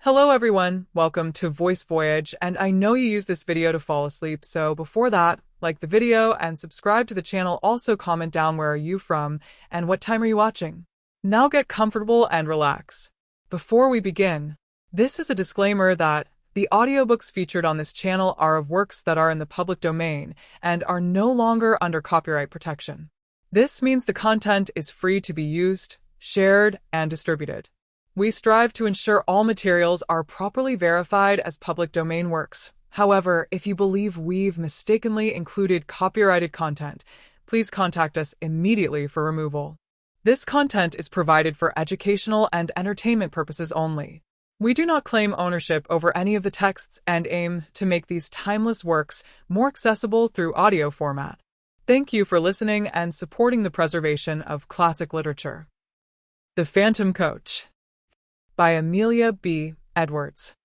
Hello everyone, welcome to Voice Voyage, and I know you use this video to fall asleep, so before that, like the video and subscribe to the channel. Also comment down where are you from and what time are you watching. Now get comfortable and relax. Before we begin, this is a disclaimer that the audiobooks featured on this channel are of works that are in the public domain and are no longer under copyright protection. This means the content is free to be used, shared, and distributed. We strive to ensure all materials are properly verified as public domain works. However, if you believe we've mistakenly included copyrighted content, please contact us immediately for removal. This content is provided for educational and entertainment purposes only. We do not claim ownership over any of the texts and aim to make these timeless works more accessible through audio format. Thank you for listening and supporting the preservation of classic literature. The Phantom Coach by Amelia B. Edwards.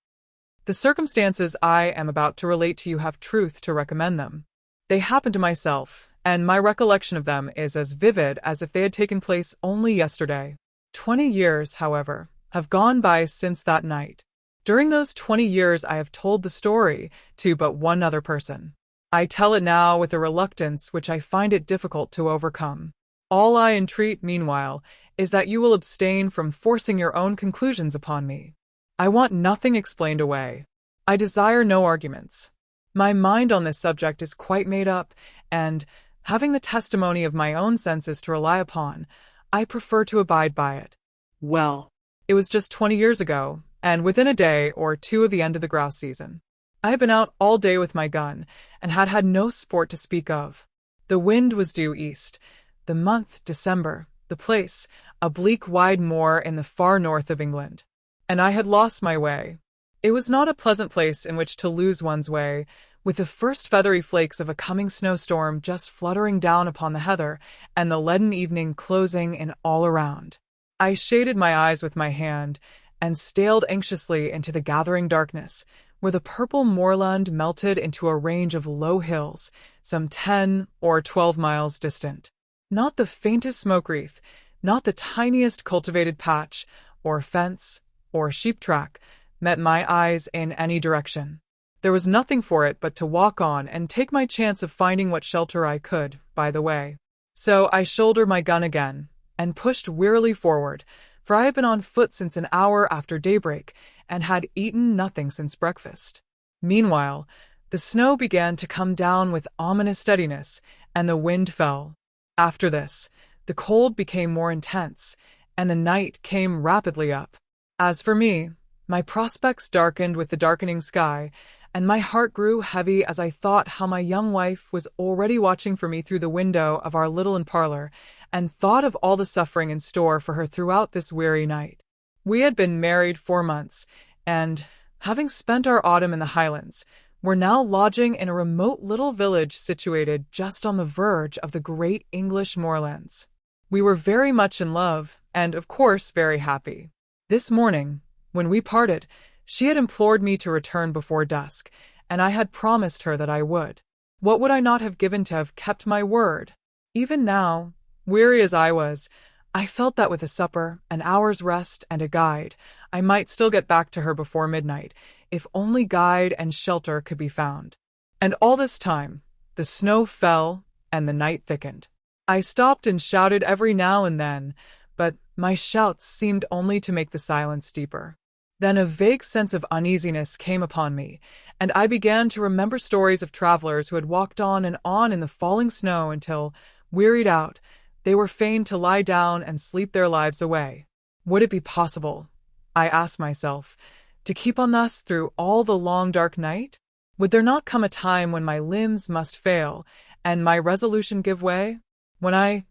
The circumstances I am about to relate to you have truth to recommend them. They happened to myself, and my recollection of them is as vivid as if they had taken place only yesterday. 20 years, however, have gone by since that night. During those 20 years I have told the story to but one other person. I tell it now with a reluctance which I find it difficult to overcome. All I entreat, meanwhile, is that you will abstain from forcing your own conclusions upon me. I want nothing explained away. I desire no arguments. My mind on this subject is quite made up, and, having the testimony of my own senses to rely upon, I prefer to abide by it. Well, it was just 20 years ago, and within a day or two of the end of the grouse season. I had been out all day with my gun, and had had no sport to speak of. The wind was due east, the month December, the place, a bleak wide moor in the far north of England. And I had lost my way. It was not a pleasant place in which to lose one's way, with the first feathery flakes of a coming snowstorm just fluttering down upon the heather, and the leaden evening closing in all around. I shaded my eyes with my hand, and stared anxiously into the gathering darkness, where the purple moorland melted into a range of low hills, some 10 or 12 miles distant. Not the faintest smoke wreath, not the tiniest cultivated patch, or fence, or sheep track, met my eyes in any direction. There was nothing for it but to walk on and take my chance of finding what shelter I could by the way. So I shouldered my gun again, and pushed wearily forward, for I had been on foot since an hour after daybreak, and had eaten nothing since breakfast. Meanwhile, the snow began to come down with ominous steadiness, and the wind fell. After this, the cold became more intense, and the night came rapidly up. As for me, my prospects darkened with the darkening sky, and my heart grew heavy as I thought how my young wife was already watching for me through the window of our little inn parlor, and thought of all the suffering in store for her throughout this weary night. We had been married 4 months, and, having spent our autumn in the Highlands, were now lodging in a remote little village situated just on the verge of the great English moorlands. We were very much in love, and of course very happy. This morning, when we parted, she had implored me to return before dusk, and I had promised her that I would. What would I not have given to have kept my word? Even now, weary as I was, I felt that with a supper, an hour's rest, and a guide, I might still get back to her before midnight, if only guide and shelter could be found. And all this time, the snow fell and the night thickened. I stopped and shouted every now and then, but my shouts seemed only to make the silence deeper. Then a vague sense of uneasiness came upon me, and I began to remember stories of travelers who had walked on and on in the falling snow until, wearied out, they were fain to lie down and sleep their lives away. Would it be possible, I asked myself, to keep on thus through all the long dark night? Would there not come a time when my limbs must fail, and my resolution give way? When I,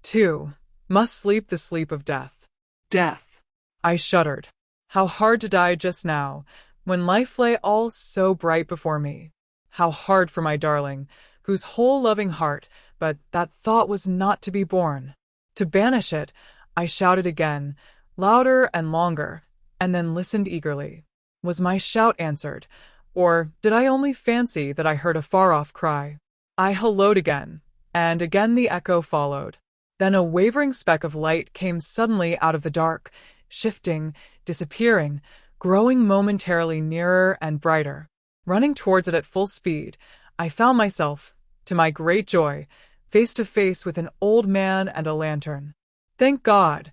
too, must sleep the sleep of death. Death! I shuddered. How hard to die just now, when life lay all so bright before me. How hard for my darling, whose whole loving heart, but that thought was not to be borne. To banish it, I shouted again, louder and longer, and then listened eagerly. Was my shout answered, or did I only fancy that I heard a far-off cry? I hallooed again, and again the echo followed. Then a wavering speck of light came suddenly out of the dark, shifting, disappearing, growing momentarily nearer and brighter. Running towards it at full speed, I found myself, to my great joy, face to face with an old man and a lantern. "Thank God!"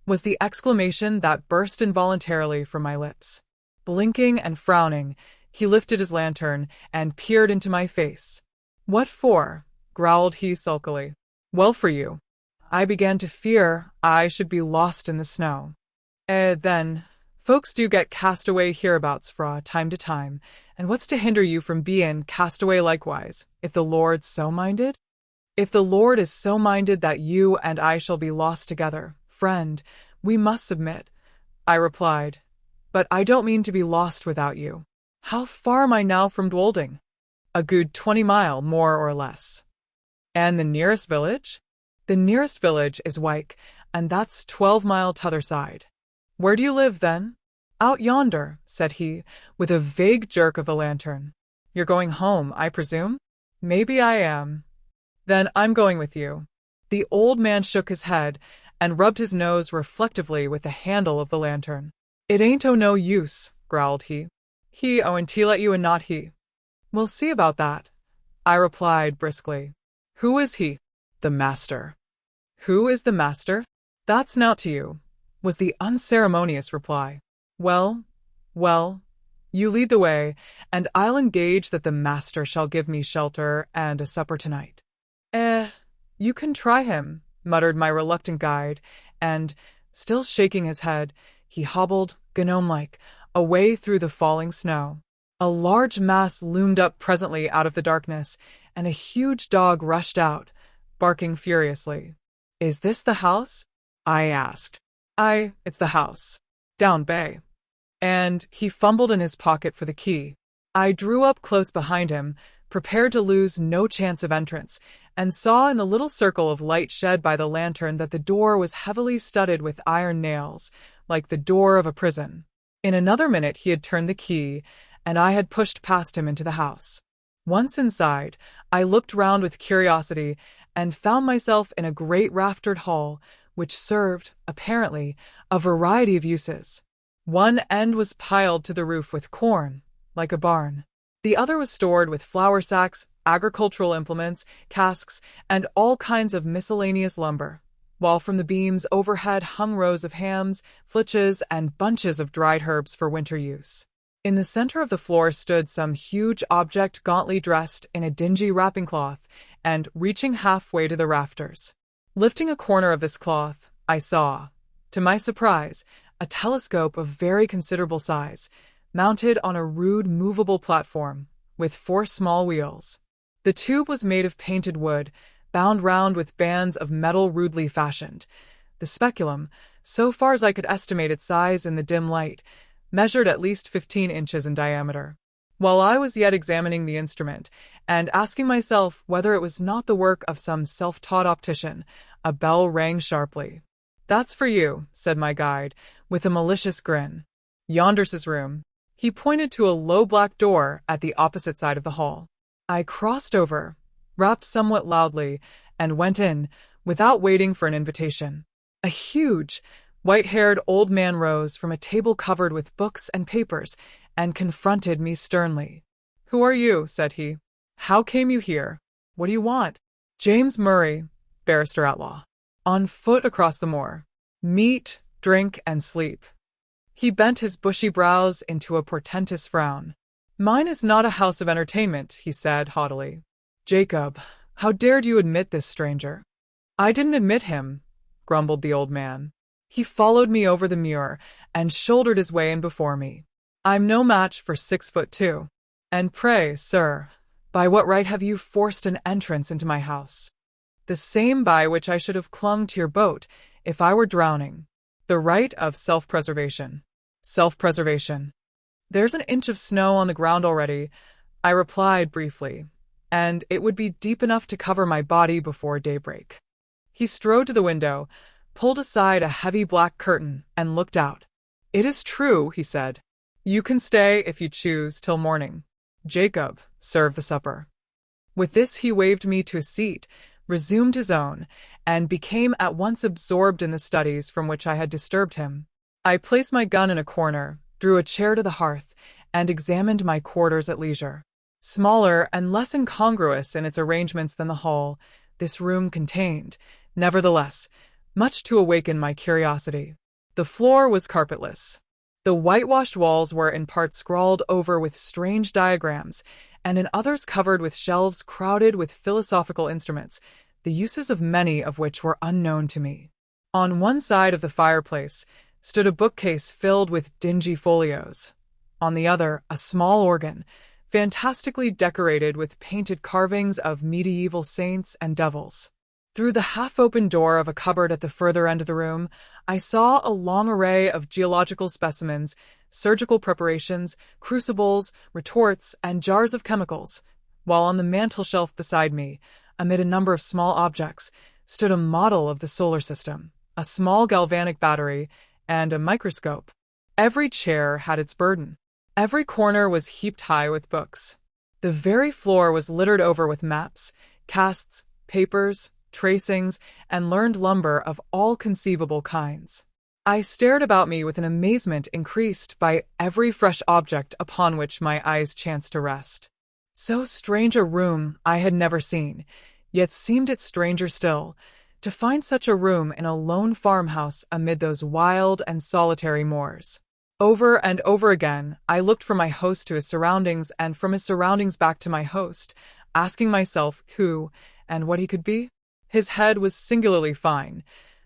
was the exclamation that burst involuntarily from my lips. Blinking and frowning, he lifted his lantern and peered into my face. "What for?" growled he sulkily. "Well, for you." I began to fear I should be lost in the snow. Then, folks do get cast away hereabouts fra time to time, and what's to hinder you from being cast away likewise, if the Lord's so minded? If the Lord is so minded that you and I shall be lost together, friend, we must submit, I replied. But I don't mean to be lost without you. How far am I now from Dwolding? A good 20 mile, more or less. And the nearest village? The nearest village is Wyke, and that's 12 mile t'other side. Where do you live, then? Out yonder, said he, with a vague jerk of the lantern. You're going home, I presume? Maybe I am. Then I'm going with you. The old man shook his head and rubbed his nose reflectively with the handle of the lantern. It ain't o' no use, growled he. He and let you and not he. We'll see about that, I replied briskly. Who is he? The master. Who is the master? That's nought to you, was the unceremonious reply. Well, you lead the way, and I'll engage that the master shall give me shelter and a supper tonight. You can try him, muttered my reluctant guide, and, still shaking his head, he hobbled, gnome-like, away through the falling snow. A large mass loomed up presently out of the darkness, and a huge dog rushed out, barking furiously. Is this the house? I asked. Aye, it's the house. Down bay. And he fumbled in his pocket for the key. I drew up close behind him, prepared to lose no chance of entrance, and saw in the little circle of light shed by the lantern that the door was heavily studded with iron nails, like the door of a prison. In another minute he had turned the key, and I had pushed past him into the house. Once inside, I looked round with curiosity and found myself in a great raftered hall, which served, apparently, a variety of uses. One end was piled to the roof with corn, like a barn. The other was stored with flour sacks, agricultural implements, casks, and all kinds of miscellaneous lumber, while from the beams overhead hung rows of hams, flitches, and bunches of dried herbs for winter use. In the center of the floor stood some huge object gauntly dressed in a dingy wrapping cloth and reaching halfway to the rafters. Lifting a corner of this cloth, I saw, to my surprise, a telescope of very considerable size, mounted on a rude movable platform, with 4 small wheels. The tube was made of painted wood, bound round with bands of metal rudely fashioned. The speculum, so far as I could estimate its size in the dim light, measured at least 15 inches in diameter. While I was yet examining the instrument, and asking myself whether it was not the work of some self-taught optician, a bell rang sharply. That's for you, said my guide, with a malicious grin. Yonder's his room. He pointed to a low black door at the opposite side of the hall. I crossed over, rapped somewhat loudly, and went in, without waiting for an invitation. A huge, white-haired old man rose from a table covered with books and papers and confronted me sternly. Who are you? Said he. How came you here? What do you want? James Murray, barrister at law. On foot across the moor. Meat, drink, and sleep. He bent his bushy brows into a portentous frown. Mine is not a house of entertainment, he said haughtily. Jacob, how dared you admit this stranger? I didn't admit him, grumbled the old man. He followed me over the moor and shouldered his way in before me. I'm no match for 6'2". And pray, sir, by what right have you forced an entrance into my house? The same by which I should have clung to your boat if I were drowning. The right of self-preservation. Self-preservation. There's an inch of snow on the ground already, I replied briefly, and it would be deep enough to cover my body before daybreak. He strode to the window, pulled aside a heavy black curtain, and looked out. It is true, he said. You can stay, if you choose, till morning. Jacob, serve the supper. With this he waved me to a seat, resumed his own, and became at once absorbed in the studies from which I had disturbed him. I placed my gun in a corner, drew a chair to the hearth, and examined my quarters at leisure. Smaller and less incongruous in its arrangements than the hall, this room contained, nevertheless, much to awaken my curiosity. The floor was carpetless. The whitewashed walls were in parts scrawled over with strange diagrams, and in others covered with shelves crowded with philosophical instruments, the uses of many of which were unknown to me. On one side of the fireplace stood a bookcase filled with dingy folios. On the other, a small organ, fantastically decorated with painted carvings of medieval saints and devils. Through the half-open door of a cupboard at the further end of the room, I saw a long array of geological specimens, surgical preparations, crucibles, retorts, and jars of chemicals, while on the mantel-shelf beside me, amid a number of small objects, stood a model of the solar system, a small galvanic battery, and a microscope. Every chair had its burden. Every corner was heaped high with books. The very floor was littered over with maps, casts, papers, tracings, and learned lumber of all conceivable kinds. I stared about me with an amazement increased by every fresh object upon which my eyes chanced to rest. So strange a room I had never seen, yet seemed it stranger still, to find such a room in a lone farmhouse amid those wild and solitary moors. Over and over again, I looked from my host to his surroundings and from his surroundings back to my host, asking myself who and what he could be. His head was singularly fine,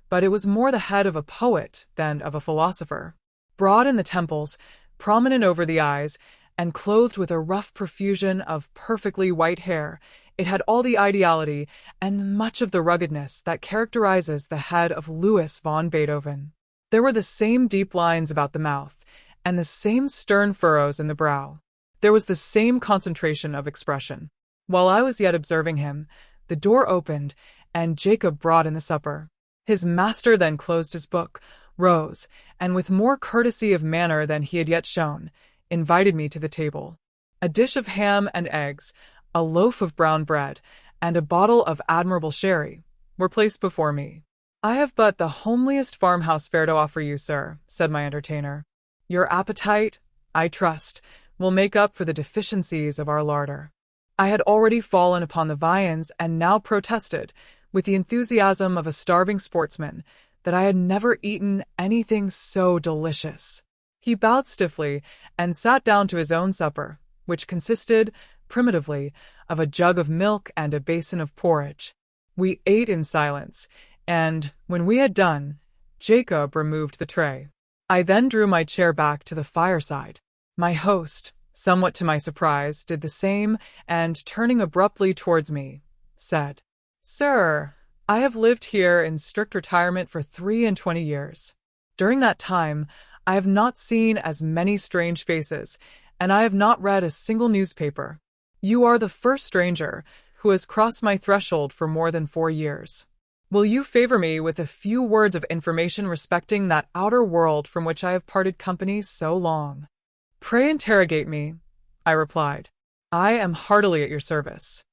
but it was more the head of a poet than of a philosopher. Broad in the temples, prominent over the eyes, and clothed with a rough profusion of perfectly white hair, it had all the ideality and much of the ruggedness that characterizes the head of Louis von Beethoven. There were the same deep lines about the mouth, and the same stern furrows in the brow. There was the same concentration of expression. While I was yet observing him, the door opened, and Jacob brought in the supper. His master then closed his book, rose, and with more courtesy of manner than he had yet shown, invited me to the table. A dish of ham and eggs, a loaf of brown bread, and a bottle of admirable sherry were placed before me. "I have but the homeliest farmhouse fare to offer you, sir," said my entertainer. "Your appetite, I trust, will make up for the deficiencies of our larder." I had already fallen upon the viands and now protested, with the enthusiasm of a starving sportsman, that I had never eaten anything so delicious. He bowed stiffly and sat down to his own supper, which consisted, primitively, of a jug of milk and a basin of porridge. We ate in silence, and, when we had done, Jacob removed the tray. I then drew my chair back to the fireside. My host, somewhat to my surprise, did the same, and, turning abruptly towards me, said, "Sir, I have lived here in strict retirement for 23 years. During that time, I have not seen as many strange faces, and I have not read a single newspaper. You are the first stranger who has crossed my threshold for more than 4 years. Will you favor me with a few words of information respecting that outer world from which I have parted company so long?" "Pray interrogate me," I replied. "I am heartily at your service."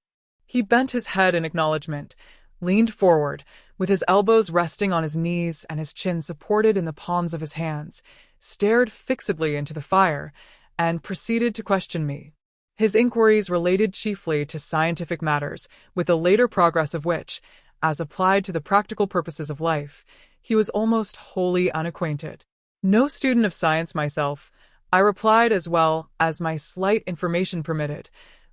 He bent his head in acknowledgment, leaned forward, with his elbows resting on his knees and his chin supported in the palms of his hands, stared fixedly into the fire, and proceeded to question me. His inquiries related chiefly to scientific matters, with the later progress of which, as applied to the practical purposes of life, he was almost wholly unacquainted. No student of science myself, I replied as well as my slight information permitted,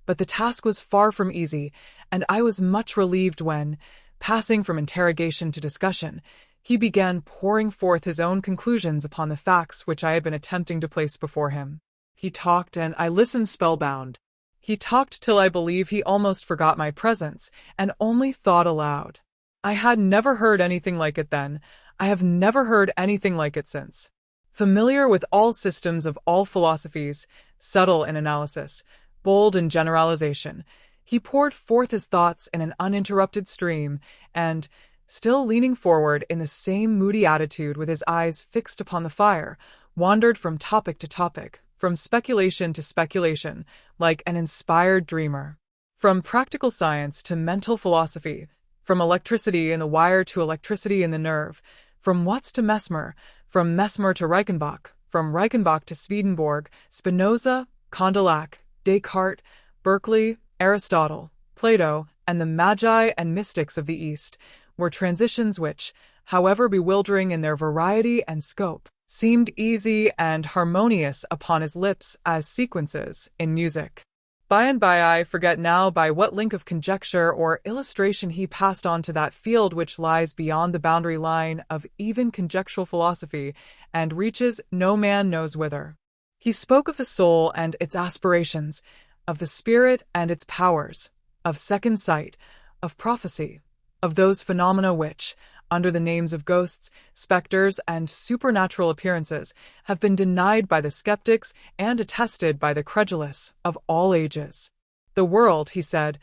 but the task was far from easy, and I was much relieved when, passing from interrogation to discussion, he began pouring forth his own conclusions upon the facts which I had been attempting to place before him. He talked, and I listened spellbound. He talked till I believe he almost forgot my presence, and only thought aloud. I had never heard anything like it then. I have never heard anything like it since. Familiar with all systems of all philosophies, subtle in analysis, bold in generalization, he poured forth his thoughts in an uninterrupted stream, and, still leaning forward in the same moody attitude with his eyes fixed upon the fire, wandered from topic to topic, from speculation to speculation, like an inspired dreamer. From practical science to mental philosophy, from electricity in the wire to electricity in the nerve, from Watts to Mesmer, from Mesmer to Reichenbach, from Reichenbach to Swedenborg, Spinoza, Condillac, Descartes, Berkeley, Aristotle, Plato, and the Magi and mystics of the East, were transitions which, however bewildering in their variety and scope, seemed easy and harmonious upon his lips as sequences in music. By and by I forget now by what link of conjecture or illustration he passed on to that field which lies beyond the boundary line of even conjectural philosophy and reaches no man knows whither. He spoke of the soul and its aspirations, of the spirit and its powers, of second sight, of prophecy, of those phenomena which, under the names of ghosts, specters, and supernatural appearances, have been denied by the skeptics and attested by the credulous of all ages. The world, he said,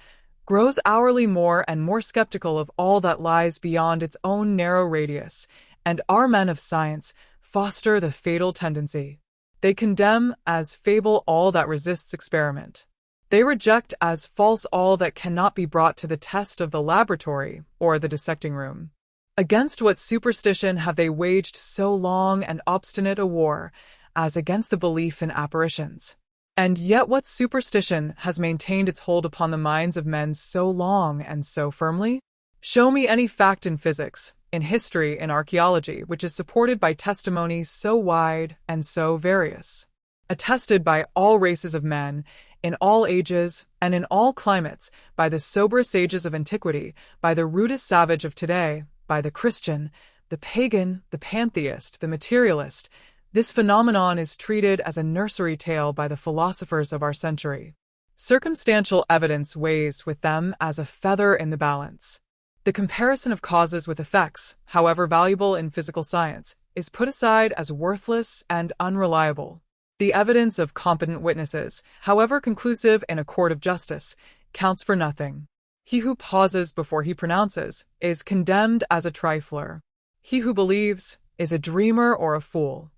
grows hourly more and more skeptical of all that lies beyond its own narrow radius, and our men of science foster the fatal tendency. They condemn as fable all that resists experiment. They reject as false all that cannot be brought to the test of the laboratory or the dissecting room. Against what superstition have they waged so long and obstinate a war, as against the belief in apparitions? And yet what superstition has maintained its hold upon the minds of men so long and so firmly? Show me any fact in physics, in history, in archaeology, which is supported by testimony so wide and so various, attested by all races of men, in all ages and in all climates, by the sober sages of antiquity, by the rudest savage of today, by the Christian, the pagan, the pantheist, the materialist. This phenomenon is treated as a nursery tale by the philosophers of our century. Circumstantial evidence weighs with them as a feather in the balance. The comparison of causes with effects, however valuable in physical science, is put aside as worthless and unreliable. The evidence of competent witnesses, however conclusive in a court of justice, counts for nothing. He who pauses before he pronounces is condemned as a trifler. He who believes is a dreamer or a fool.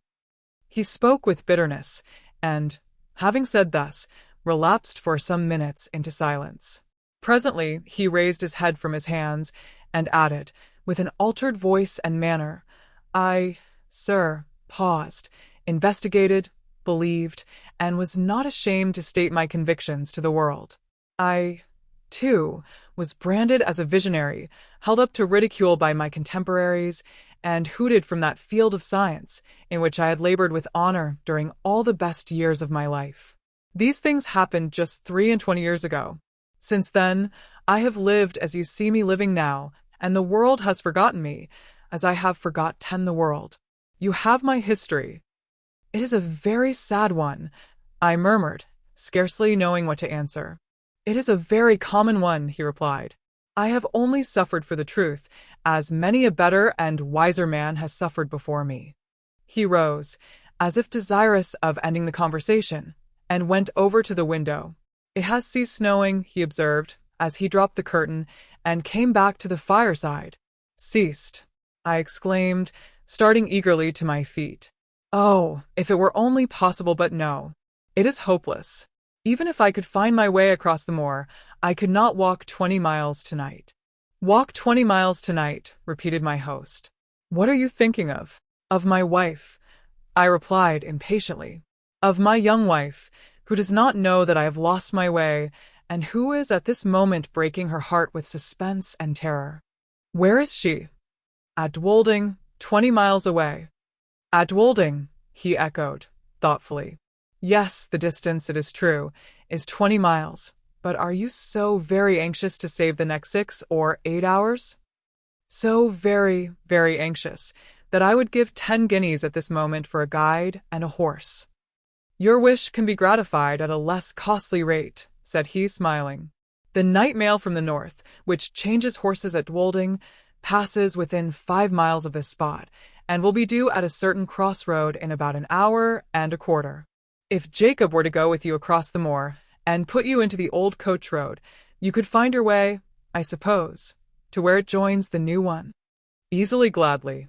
He spoke with bitterness, and, having said thus, relapsed for some minutes into silence. Presently he raised his head from his hands, and added, with an altered voice and manner, I, sir, paused, investigated, believed, and was not ashamed to state my convictions to the world. I, too, was branded as a visionary, held up to ridicule by my contemporaries, and hooted from that field of science in which I had labored with honor during all the best years of my life. These things happened just 23 years ago. Since then, I have lived as you see me living now, and the world has forgotten me, as I have forgotten the world. You have my history. It is a very sad one, I murmured, scarcely knowing what to answer. It is a very common one, he replied. I have only suffered for the truth, as many a better and wiser man has suffered before me. He rose, as if desirous of ending the conversation, and went over to the window. It has ceased snowing, he observed, as he dropped the curtain and came back to the fireside. Ceased, I exclaimed, starting eagerly to my feet. Oh, if it were only possible, but no. It is hopeless. Even if I could find my way across the moor, I could not walk 20 miles tonight. Walk 20 miles tonight, repeated my host. What are you thinking of? Of my wife, I replied impatiently. Of my young wife, who does not know that I have lost my way, and who is at this moment breaking her heart with suspense and terror. Where is she? At Dwolding, 20 miles away. At Dwolding, he echoed, thoughtfully. Yes, the distance, it is true, is 20 miles, but are you so very anxious to save the next 6 or 8 hours? So very, very anxious, that I would give 10 guineas at this moment for a guide and a horse. Your wish can be gratified at a less costly rate, said he, smiling. The night mail from the north, which changes horses at Dwolding, passes within 5 miles of this spot, and will be due at a certain crossroad in about an hour and a quarter. If Jacob were to go with you across the moor, and put you into the old coach road, you could find your way, I suppose, to where it joins the new one. Easily, gladly.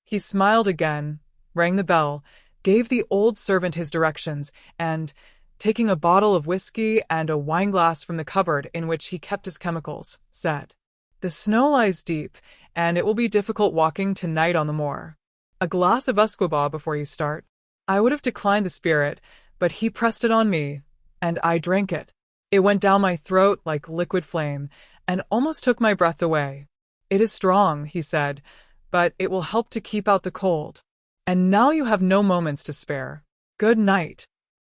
He smiled again, rang the bell, gave the old servant his directions, and, taking a bottle of whiskey and a wineglass from the cupboard in which he kept his chemicals, said, The snow lies deep, and it will be difficult walking tonight on the moor. A glass of usquebaugh before you start. I would have declined the spirit, but he pressed it on me, and I drank it. It went down my throat like liquid flame, and almost took my breath away. "It is strong," he said, "but it will help to keep out the cold. And now you have no moments to spare. Good night."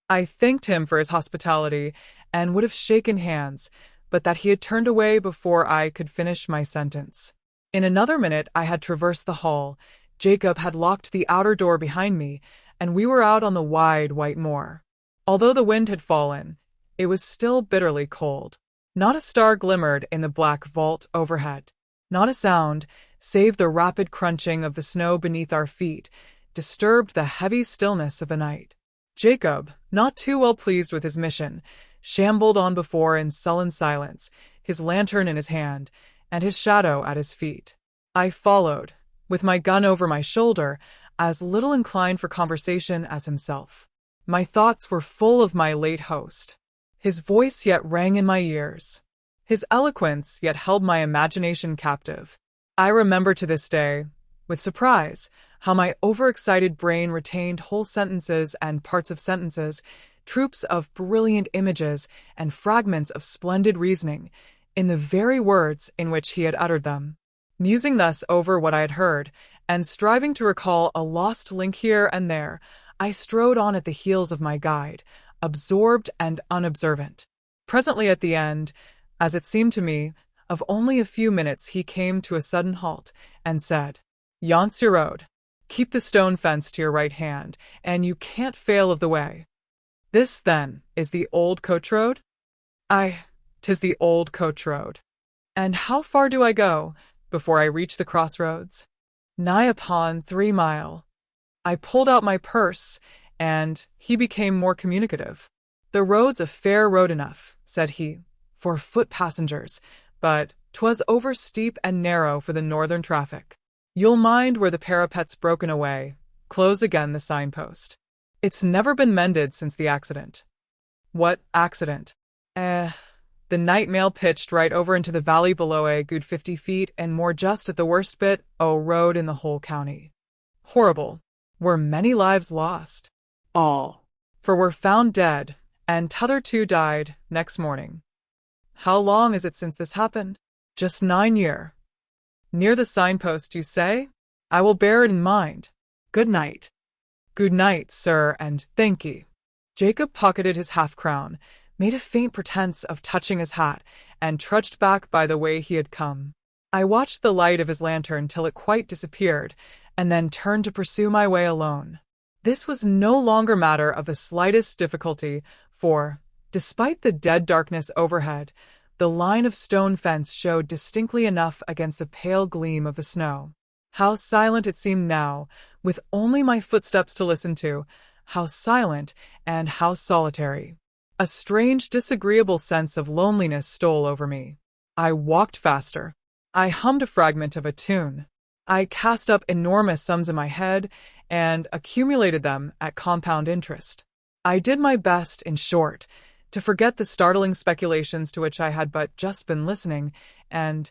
I thanked him for his hospitality and would have shaken hands, but that he had turned away before I could finish my sentence. In another minute I had traversed the hall, Jacob had locked the outer door behind me, and we were out on the wide white moor. Although the wind had fallen, it was still bitterly cold. Not a star glimmered in the black vault overhead. Not a sound, save the rapid crunching of the snow beneath our feet, disturbed the heavy stillness of the night. Jacob, not too well pleased with his mission, shambled on before in sullen silence, his lantern in his hand, and his shadow at his feet. I followed, with my gun over my shoulder, as little inclined for conversation as himself. My thoughts were full of my late host. His voice yet rang in my ears. His eloquence yet held my imagination captive. I remember to this day, with surprise, how my overexcited brain retained whole sentences and parts of sentences, troops of brilliant images and fragments of splendid reasoning, in the very words in which he had uttered them. Musing thus over what I had heard, and striving to recall a lost link here and there, I strode on at the heels of my guide, absorbed and unobservant. Presently at the end, as it seemed to me, of only a few minutes he came to a sudden halt, and said, "Yon's your road. Keep the stone fence to your right hand, and you can't fail of the way." "This, then, is the old coach road?" "Aye, 'tis the old coach road." "And how far do I go before I reach the crossroads?" "Nigh upon 3 mile." I pulled out my purse, and he became more communicative. "The road's a fair road enough," said he, "for foot passengers, but 'twas over steep and narrow for the northern traffic. You'll mind where the parapet's broken away. Close again the signpost. It's never been mended since the accident." "What accident?" The night mail pitched right over into the valley below a good 50 feet and more just at the worst bit o' road in the whole county. Horrible. Were many lives lost? All. For were found dead, and t'other 2 died next morning. How long is it since this happened? Just 9 year. Near the signpost, you say? I will bear it in mind. Good night. Good night, sir, and thank ye. Jacob pocketed his half-crown, made a faint pretense of touching his hat, and trudged back by the way he had come. I watched the light of his lantern till it quite disappeared, and then turned to pursue my way alone. This was no longer matter of the slightest difficulty, for, despite the dead darkness overhead, the line of stone fence showed distinctly enough against the pale gleam of the snow. How silent it seemed now, with only my footsteps to listen to, how silent and how solitary. A strange, disagreeable sense of loneliness stole over me. I walked faster. I hummed a fragment of a tune. I cast up enormous sums in my head and accumulated them at compound interest. I did my best, in short, to forget the startling speculations to which I had but just been listening, and,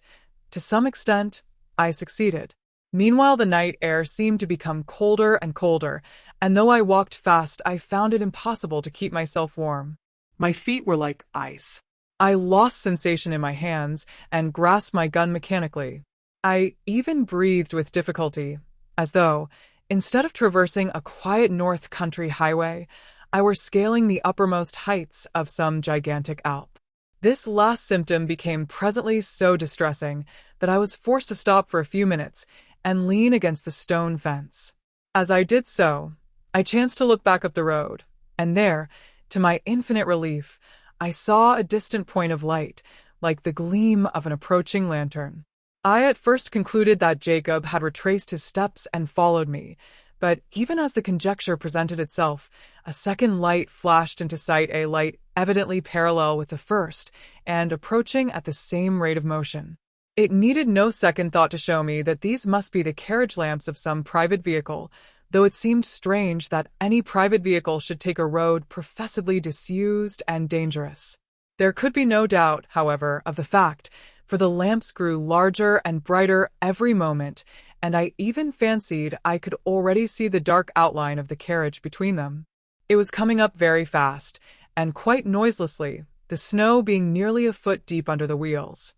to some extent, I succeeded. Meanwhile the night air seemed to become colder and colder, and though I walked fast, I found it impossible to keep myself warm. My feet were like ice. I lost sensation in my hands and grasped my gun mechanically. I even breathed with difficulty, as though, instead of traversing a quiet north country highway, I were scaling the uppermost heights of some gigantic Alp. This last symptom became presently so distressing that I was forced to stop for a few minutes and lean against the stone fence. As I did so, I chanced to look back up the road, and there, to my infinite relief, I saw a distant point of light, like the gleam of an approaching lantern. I at first concluded that Jacob had retraced his steps and followed me, but even as the conjecture presented itself, a second light flashed into sight, a light evidently parallel with the first, and approaching at the same rate of motion. It needed no second thought to show me that these must be the carriage lamps of some private vehicle, though it seemed strange that any private vehicle should take a road professedly disused and dangerous. There could be no doubt, however, of the fact, for the lamps grew larger and brighter every moment, and I even fancied I could already see the dark outline of the carriage between them. It was coming up very fast, and quite noiselessly, the snow being nearly a foot deep under the wheels.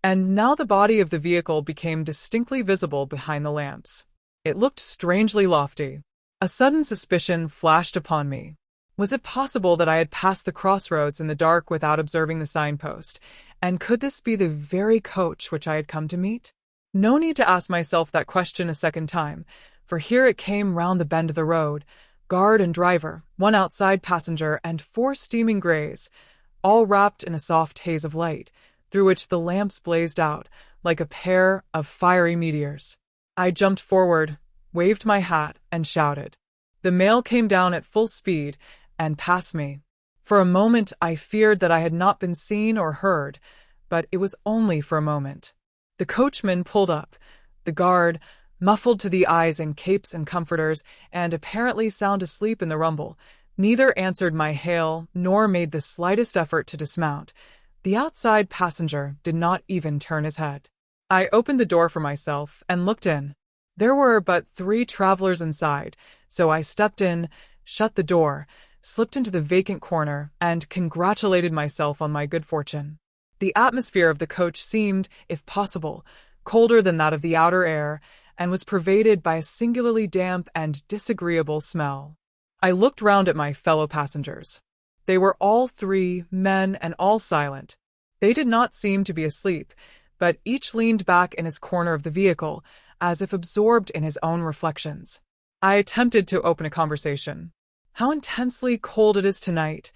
And now the body of the vehicle became distinctly visible behind the lamps. It looked strangely lofty. A sudden suspicion flashed upon me. Was it possible that I had passed the crossroads in the dark without observing the signpost, and could this be the very coach which I had come to meet? No need to ask myself that question a second time, for here it came round the bend of the road, guard and driver, one outside passenger, and 4 steaming greys, all wrapped in a soft haze of light, through which the lamps blazed out like a pair of fiery meteors. I jumped forward, waved my hat, and shouted. The mail came down at full speed and passed me. For a moment I feared that I had not been seen or heard, but it was only for a moment. The coachman pulled up. The guard, muffled to the eyes in capes and comforters, and apparently sound asleep in the rumble, neither answered my hail nor made the slightest effort to dismount. The outside passenger did not even turn his head. I opened the door for myself and looked in. There were but 3 travelers inside, so I stepped in, shut the door, slipped into the vacant corner, and congratulated myself on my good fortune. The atmosphere of the coach seemed, if possible, colder than that of the outer air, and was pervaded by a singularly damp and disagreeable smell. I looked round at my fellow passengers. They were all 3 men and all silent. They did not seem to be asleep, but each leaned back in his corner of the vehicle, as if absorbed in his own reflections. I attempted to open a conversation. "How intensely cold it is tonight,"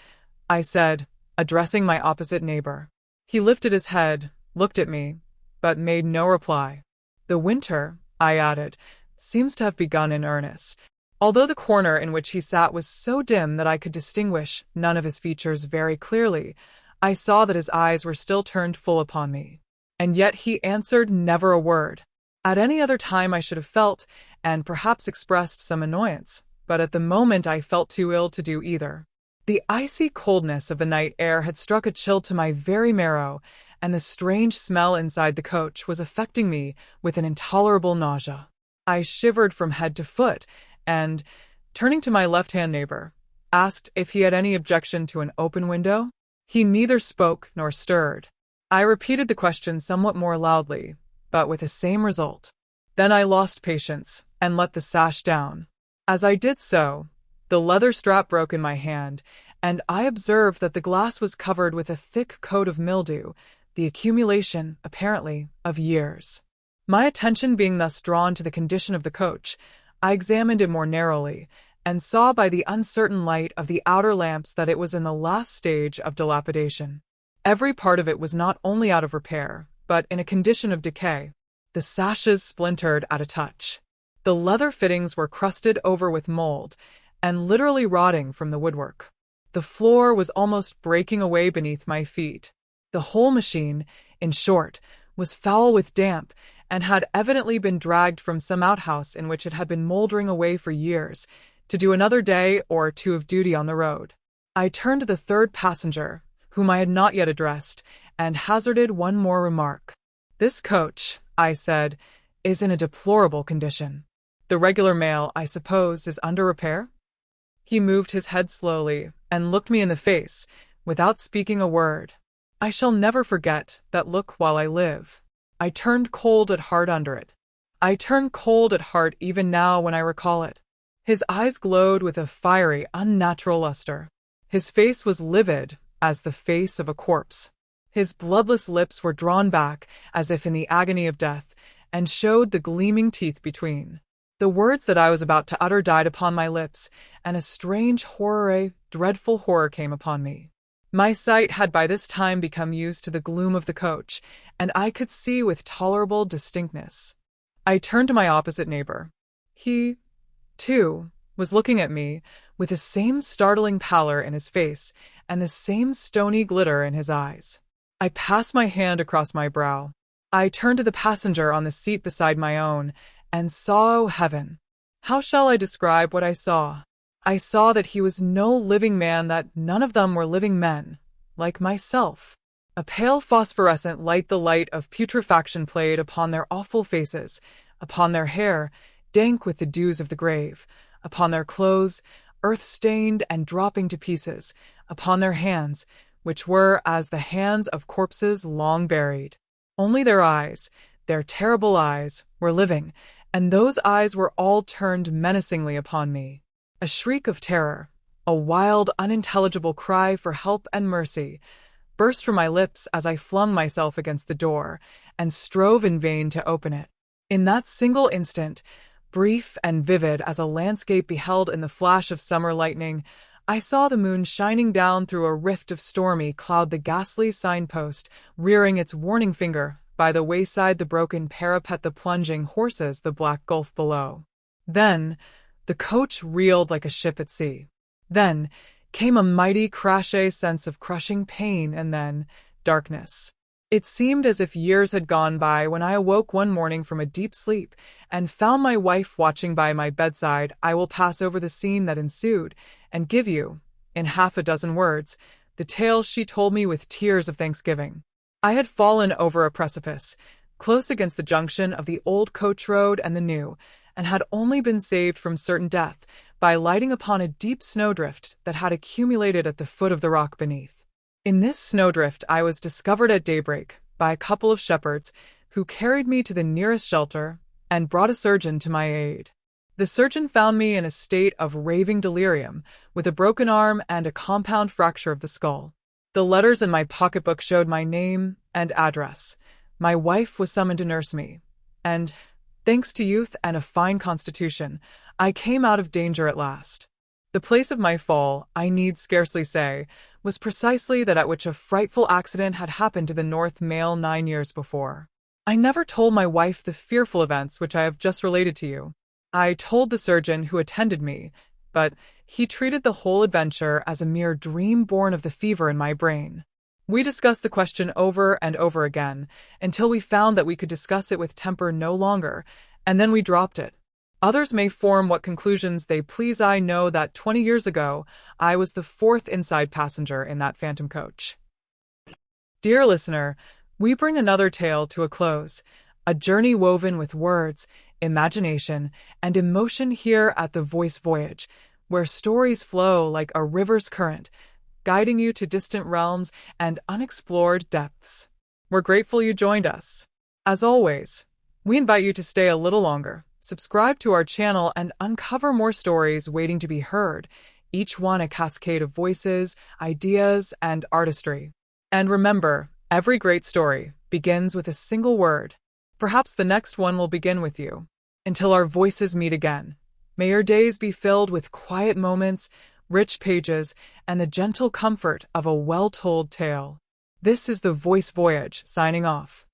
I said, addressing my opposite neighbor. He lifted his head, looked at me, but made no reply. "The winter," I added, "seems to have begun in earnest." Although the corner in which he sat was so dim that I could distinguish none of his features very clearly, I saw that his eyes were still turned full upon me. And yet he answered never a word. At any other time I should have felt, and perhaps expressed, some annoyance, but at the moment I felt too ill to do either. The icy coldness of the night air had struck a chill to my very marrow, and the strange smell inside the coach was affecting me with an intolerable nausea. I shivered from head to foot, and, turning to my left-hand neighbor, asked if he had any objection to an open window. He neither spoke nor stirred. I repeated the question somewhat more loudly, but with the same result. Then I lost patience and let the sash down. As I did so, the leather strap broke in my hand, and I observed that the glass was covered with a thick coat of mildew, the accumulation, apparently, of years. My attention being thus drawn to the condition of the coach, I examined it more narrowly, and saw by the uncertain light of the outer lamps that it was in the last stage of dilapidation. Every part of it was not only out of repair, but in a condition of decay. The sashes splintered at a touch. The leather fittings were crusted over with mold, and literally rotting from the woodwork. The floor was almost breaking away beneath my feet. The whole machine, in short, was foul with damp, and had evidently been dragged from some outhouse in which it had been mouldering away for years, to do another day or 2 of duty on the road. I turned to the 3rd passenger, whom I had not yet addressed, and hazarded one more remark. "This coach," I said, "is in a deplorable condition. The regular mail, I suppose, is under repair?" He moved his head slowly, and looked me in the face, without speaking a word. I shall never forget that look while I live. I turned cold at heart under it. I turn cold at heart even now when I recall it. His eyes glowed with a fiery, unnatural luster. His face was livid as the face of a corpse. His bloodless lips were drawn back, as if in the agony of death, and showed the gleaming teeth between. The words that I was about to utter died upon my lips, and a strange horror, a dreadful horror came upon me. My sight had by this time become used to the gloom of the coach, and I could see with tolerable distinctness. I turned to my opposite neighbor. He, too, was looking at me, with the same startling pallor in his face and the same stony glitter in his eyes. I passed my hand across my brow. I turned to the passenger on the seat beside my own, and saw, oh heaven! How shall I describe what I saw? I saw that he was no living man, that none of them were living men, like myself. A pale phosphorescent light, the light of putrefaction, played upon their awful faces. upon their hair, dank with the dews of the grave, upon their clothes, earth-stained and dropping to pieces, upon their hands, which were as the hands of corpses long buried. Only their eyes, their terrible eyes, were living, and those eyes were all turned menacingly upon me. A shriek of terror, a wild, unintelligible cry for help and mercy, burst from my lips as I flung myself against the door and strove in vain to open it. In that single instant, brief and vivid as a landscape beheld in the flash of summer lightning, I saw the moon shining down through a rift of stormy cloud, the ghastly signpost rearing its warning finger, by the wayside the broken parapet, the plunging horses, the black gulf below. Then the coach reeled like a ship at sea. Then came a mighty crashay sense of crushing pain, and then darkness. It seemed as if years had gone by when I awoke one morning from a deep sleep and found my wife watching by my bedside. I will pass over the scene that ensued and give you, in half a dozen words, the tale she told me with tears of thanksgiving. I had fallen over a precipice, close against the junction of the old coach road and the new, and had only been saved from certain death by lighting upon a deep snowdrift that had accumulated at the foot of the rock beneath. In this snowdrift I was discovered at daybreak by a couple of shepherds who carried me to the nearest shelter and brought a surgeon to my aid. The surgeon found me in a state of raving delirium, with a broken arm and a compound fracture of the skull. The letters in my pocketbook showed my name and address. My wife was summoned to nurse me, and, thanks to youth and a fine constitution, I came out of danger at last. The place of my fall, I need scarcely say, was precisely that at which a frightful accident had happened to the North Mail 9 years before. I never told my wife the fearful events which I have just related to you. I told the surgeon who attended me, but he treated the whole adventure as a mere dream born of the fever in my brain. We discussed the question over and over again, until we found that we could discuss it with temper no longer, and then we dropped it. Others may form what conclusions they please. I know that 20 years ago, I was the 4th inside passenger in that phantom coach. Dear listener, we bring another tale to a close, a journey woven with words, imagination, and emotion here at the Voice Voyage, where stories flow like a river's current, guiding you to distant realms and unexplored depths. We're grateful you joined us. As always, we invite you to stay a little longer, subscribe to our channel, and uncover more stories waiting to be heard, each one a cascade of voices, ideas, and artistry. And remember, every great story begins with a single word. Perhaps the next one will begin with you. Until our voices meet again, may your days be filled with quiet moments, rich pages, and the gentle comfort of a well-told tale. This is the Voice Voyage signing off.